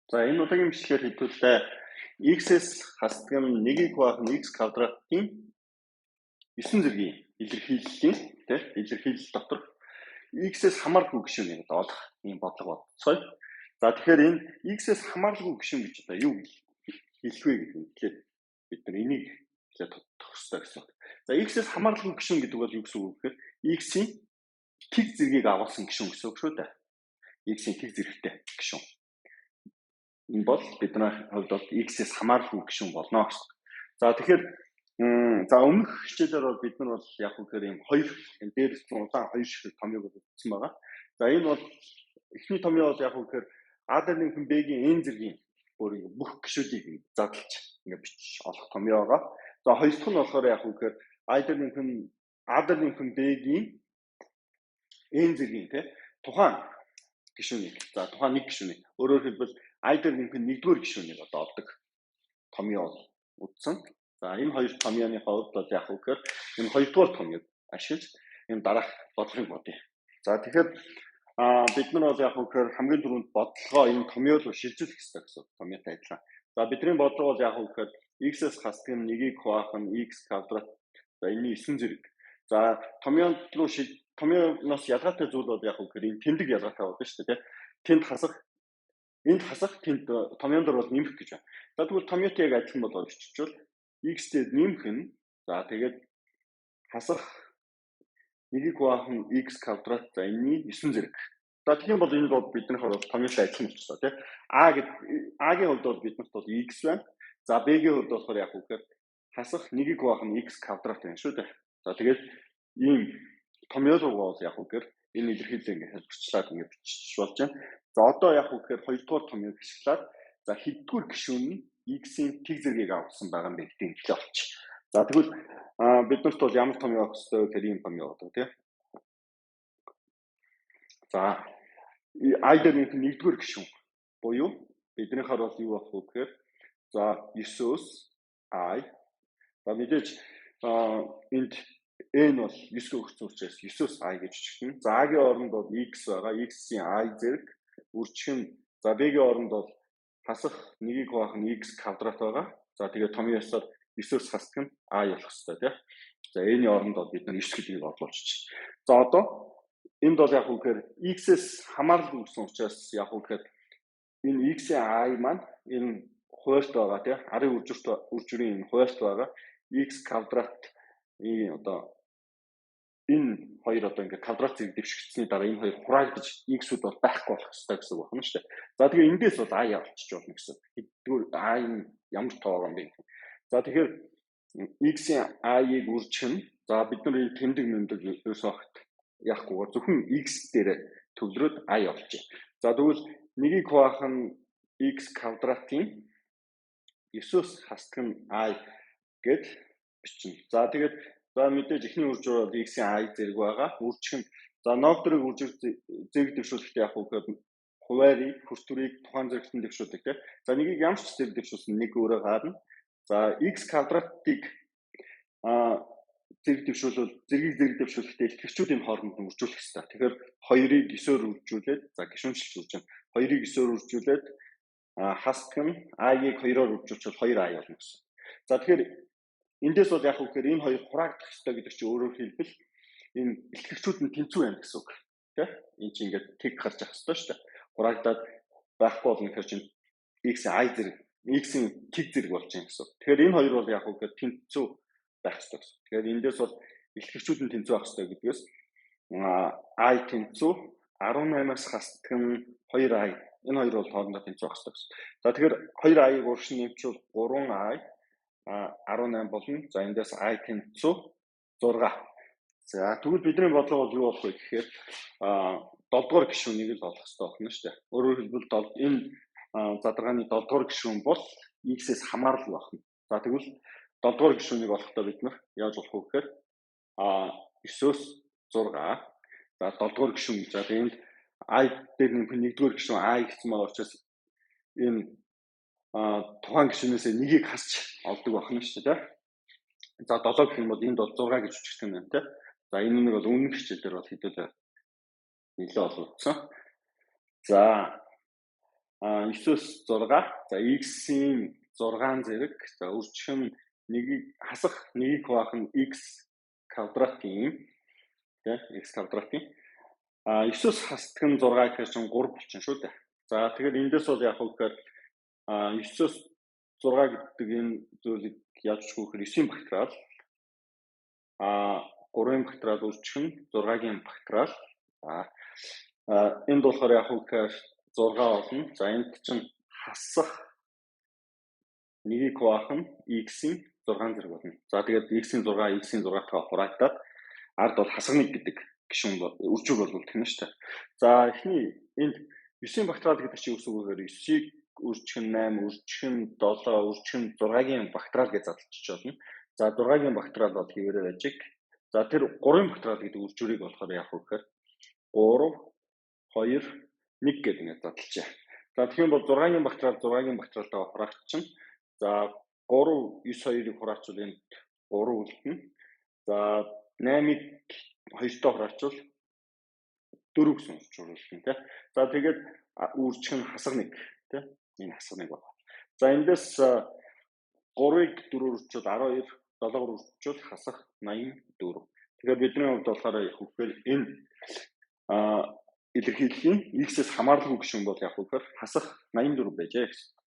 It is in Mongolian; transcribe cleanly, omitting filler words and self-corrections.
За энэ удаагийн бичлэгээр хэдүүлээ x-с хасдаг нь 1-ийг хуваах нь x квадратын 9 зэргийн илэрхийлэл дотор x-с хамааралгүй гишүүнийг олох ийм бодлого бодцгоё. За тэгэхээр энэ x-с хамааралгүй гишүүн гэж одоо юу хэлэх вэ гэдэг нь тэгэхээр бид нар энийг хэлээд тодорхойлох хэрэгтэй гэсэн. За x-с хамааралгүй гишүүн гэдэг бол юу гэсэн үг вэ гэхээр x-ийн тэг зэргийг агуулсан гишүүн гэсэн үг шүү дээ. X-ийн тэг зэрэгтэй гишүүн. Энэ бол бидний хувьд бол x-с хамааралгүй гишүүн болно гэсэн. За тэгэхээр за өмнөх хичээлээр бол бид нар бол яг үгээр ийм хоёр энэ дээрс удаан хоёр шиг томьёог үзсэн байгаа. За энэ бол эхний томьёо бол яг үгээр А-ийн нэмэх нь Б-ийн n зэргийн бүх гишүүдийг задлж ингээд бичиж олох томьёо байгаа. За хоёр дахь нь болохоор яг үгээр А-ийн нэмэх нь Б-ийн n зэргийн тухайн гишүүнийг тухайн нэг гишүүнийг өөрөөр хэлбэл А-ийн нэмэх нь нэгдүгээр гишүүнийг одоо олдог томьёо үзсэн. За энэ хоёр томьёоны хувьд бол яг үгээр энэ хоёрдугаар томьёог ашиглаж энэ дараах бодлогыг бодъё. За тэгэхээр бид нар бол яг үгээр хамгийн түрүүнд бодлогоо энэ томьёо руу шилжүүлэх хэрэгтэй гэсэн томьёотой адилхан. За бидний бодлого бол яг үгээр x-с хасдаг нь 1-ийг хуваах нь x квадрат. За энэ 9 зэрэг. За томьёоноос ялгаатай зүйл бол яг үгээр энэ тэмдэг ялгаатай болно шүү дээ. Тэнд хасах тэнд томьёон дээр бол нэмэх гэж байна. За тэгвэл томьёотой яг адилхан болоо биччихвэл x дээр нэмэх нь за тэгээд хасах 1-ийг хуваах нь x квадрат за энэ 9 зэрэг. За тийм бол энэ бол бидний хувьд томьёотой адилхан болчихлоо тийм. А-гийн хувьд бол биднэрт бол x байна. За Б-гийн хувьд болохоор яг үгээр хасах 1-ийг хуваах нь x квадрат байна шүү дээ. За тэгээд ийм томьёо руу бол яг үгээр энэ илэрхийлэл ингээд хэлбэрчлээд ингээд бичиж болж байна. За одоо яг үгээр хоёрдугаар томьёог ашиглаад за хэддүгээр гишүүн нь x-ийн тэг зэргийг авсан байгаа юм бэ гэдэг нь олчих. За тэгвэл биднэрт бол ямар томьёо авах ёстой вэ гэхээр ийм томьёо одоо тийм. За А-ийн нэмэх нь нэгдүгээр гишүүн буюу биднийхаар бол юу болох вэ гэхээр за 9-өөс I за мэдээж энд n бол 9 өгсөн учраас 9-өөс I гэж бичгэн. За A-гийн оронд бол x байгаа. X-ийн I зэрэг үржих нь за B-гийн оронд бол хасах 1-ийг хуваах нь x квадрат байгаа. За тэгээд томьёосоор 9-өөс хасдаг нь I болох хэрэгтэй тийм. За n-ийн оронд бол бид нар 9 гэдгийг одлуулчих. За одоо энд бол яг үгээр x-с хамааралгүй гэсэн учраас яг үгээр энэ x-ийн I маань энэ хуваарьт байгаа тийм. Арын үржирийн энэ хуваарьт байгаа x квадрат одоо энэ хоёр одоо ингээд квадрат зэрэг дэвшигдсэний дараа энэ хоёр хураагдаж x-үүд бол байхгүй болох ёстой гэсэн үг байна шүү дээ. За тэгэхээр эндээс бол I авчиж болно гэсэн. Хэдгээр I ямар тоо юм бэ? За тэгэхээр x-ийн I-ыг үржих нь за бид нар энэ тэмдэг ерөөсөө яахгүйгээр зөвхөн x дээр төвлөрөөд I олчих. За тэгвэл 1-ийг хуваах нь x квадратын 9-өөс хасдаг нь I гэд бичнэ. За тэгээд за мэдээж эхний үржир бол x-ийн I зэрэг байгаа. Үржих нь за ноогдрыг үржих зэрэг дэвшүүлэхдээ яг үгээр хуваарийг, хүртвэрийг тухайн зэрэгтэн дэвшүүлдэг тийм. За нэгийг ямар ч зэрэг дэвшүүлсэн нэг өөрөө гарна. За x квадратыг зэрэг дэвшүүлэхдээ илтгэгчүүдийн хооронд нь үржүүлэх хэрэгтэй. Тэгэхээр 2-ыг 9-оор үржүүлээд за гишүүнчилж үржиж байна. 2-ыг 9-оор үржүүлээд хасдаг нь I-ыг 2-оор үржүүлчихвэл 2I болно гэсэн. За тэгэхээр эндээс бол яг үгээр энэ хоёр хураагдах хэрэгтэй гэдэг чинь өөрөөр хэлбэл энэ илтгэгчүүд нь тэнцүү байна гэсэн үг. Тэ? Энд чинь ингээд тэг гарч явах хэрэгтэй шүү дээ. Хураагдаад байхгүй болно гэхээр чинь x-ийн I зэрэг x-ийн тэг зэрэг болж байна гэсэн. Тэгэхээр энэ хоёр бол яг үгээр тэнцүү байх хэрэгтэй гэсэн. Тэгэхээр эндээс бол илтгэгчүүд нь тэнцүү байх хэрэгтэй гэдгээс I тэнцүү 18-аас хасдаг нь 2I энэ хоёр бол хоорондоо тэнцүү байх хэрэгтэй гэсэн. За тэгэхээр 2I-ыг урагш нь нэмчихвэл 3I 18 болно. За эндээс I тэнцүү 6. За тэгвэл бидний бодлого бол юу болох вэ гэхээр 7 дугаар гишүүнийг л олох хэрэгтэй болно шүү дээ. Өөрөөр хэлбэл энэ задаргааны 7 дугаар гишүүн бол x-с хамааралгүй байна. За тэгвэл 7 дугаар гишүүнийг олохдоо бид нар яаж болох вэ гэхээр 9-өөс 6. За 7 дугаар гишүүн за энд I дээр нэмэх нь 1-р гишүүн I гэсэн байгаа учраас энэ тухайн гишүүнээсээ нэгийг хасч олдог байна шүү дээ. За 7 гэх юм бол энд бол 6 гэж үчигдэх юм байна тийм. За энэ нэг бол өмнөх хичээлээр бол хэдүүлээ нэлээд олгогдсон. За 9-с 6. За x-ийн 6 зэрэг. За үржих нь нэгийг хасах нэгийг хуваах нь x квадратын тий x квадратын 9-с хасдаг нь 6 гэхээр чинь 3 болчихно шүү дээ. За тэгэхээр эндээс бол яг үгээр 9-с 6 гэдэг энэ зүйлийг яаж өгөхөөр 9-ийн багтрал 3-ын багтрал үржих нь 6-гийн багтрал энд болохоор яг үгээр 6 болно. За энд чинь хасах нэгийг хуваах нь x-ийн 6 зэрэг болно. За тэгээд x-ийн 6 x-ийн 6-таа хураагдаад ард бол хасах 1 гэдэг гишүүн үржиг болвол тийм шүү дээ. За эхний энд 9-ийн багтрал гэдэг чинь үс үгээр 9-ийг үржих нь 8, үржих нь 7, үржих нь 6-гийн багтрал гэж задлчих болно. За 6-гийн багтрал бол хэвээрээ байж. За тэр 3-ын багтрал гэдэг үржүүрийг болохоор яах вэ гэхээр 3, 2, 1 гэдэг ингээд задлчаа. За тэгэхээр бол 6-гийн багтрал 6-гийн багтралтаа хураагчин. За 3, 9, 2-ыг хураачвал энд 3 үлдэнэ. За 8-ыг 2-тоо хураачвал 4 гэсэн үржүүр үлдэнэ тий. За тэгээд үржих нь хасах 1 тий. Энэ хасах 1 байна. За эндээс 3-ыг 4-өөр үржүүл 12, 7-оор үржүүл хасах 84. Тэгэхээр бидний хувьд болохоор яг үгээр энэ илэрхийллийн x-с хамаарлаггүй гишүүн бол яг үгээр хасах 84 байжээ гэсэн.